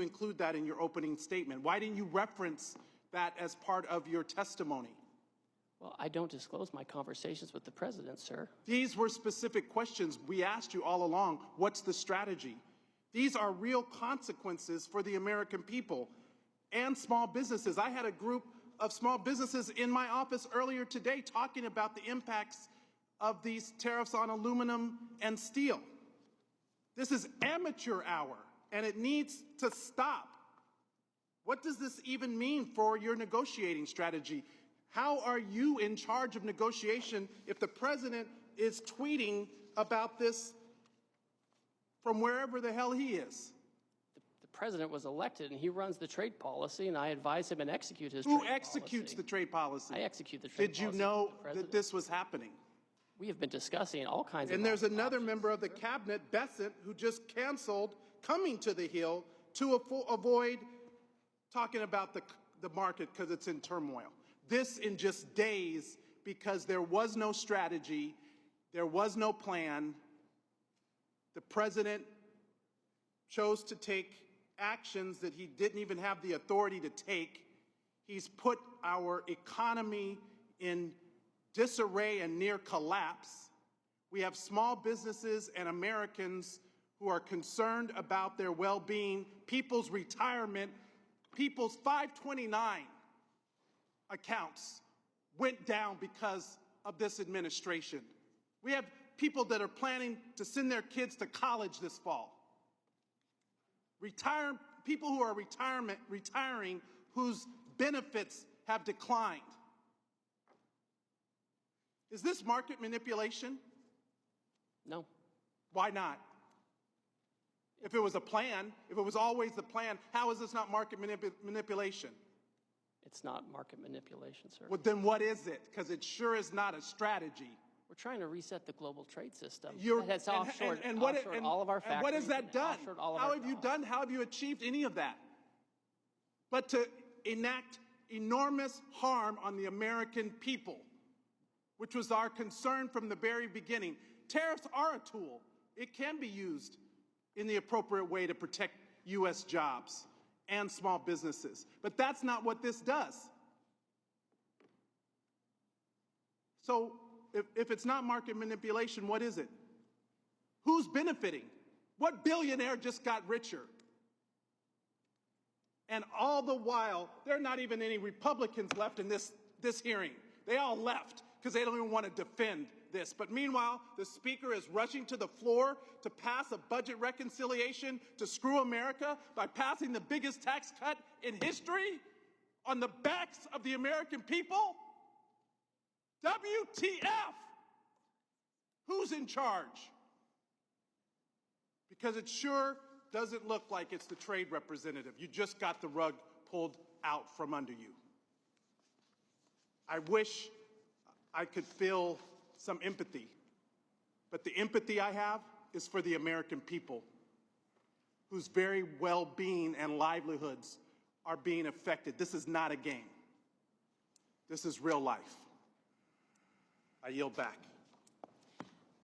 include that in your opening statement? Why didn't you reference that as part of your testimony? Well, I don't disclose my conversations with the president, sir. These were specific questions we asked you all along. What's the strategy? These are real consequences for the American people and small businesses. I had a group of small businesses in my office earlier today talking about the impacts of these tariffs on aluminum and steel. This is amateur hour, and it needs to stop. What does this even mean for your negotiating strategy? How are you in charge of negotiation if the president is tweeting about this from wherever the hell he is? The president was elected, and he runs the trade policy, and I advise him and execute his trade policy. Who executes the trade policy? I execute the trade policy. Did you know that this was happening? We have been discussing all kinds of And there's another options. member of the cabinet, Bessent, who just canceled coming to the Hill to avoid talking about the market because it's in turmoil. This in just days because there was no strategy, there was no plan. The president chose to take actions that he didn't even have the authority to take. He's put our economy in disarray and near collapse. We have small businesses and Americans who are concerned about their well-being, people's retirement, people's 529 accounts went down because of this administration. We have people that are planning to send their kids to college this fall. People who are retiring whose benefits have declined. Is this market manipulation? No. Why not? If it was a plan, if it was always the plan, how is this not market manipulation? It's not market manipulation, sir. Well, then what is it? Because it sure is not a strategy. We're trying to reset the global trade system. That's offshored all of our factories. And what has that done? How have you achieved any of that? But to enact enormous harm on the American people, which was our concern from the very beginning. Tariffs are a tool. It can be used in the appropriate way to protect U.S. jobs and small businesses. But that's not what this does. So if it's not market manipulation, what is it? Who's benefiting? What billionaire just got richer? And all the while, there are not even any Republicans left in this hearing. They all left because they don't even want to defend this. But meanwhile, the Speaker is rushing to the floor to pass a budget reconciliation to screw America by passing the biggest tax cut in history on the backs of the American people. WTF? Who's in charge? Because it sure doesn't look like it's the trade representative. You just got the rug pulled out from under you. I wish I could feel some empathy, but the empathy I have is for the American people whose very well-being and livelihoods are being affected. This is not a game. This is real life. I yield back.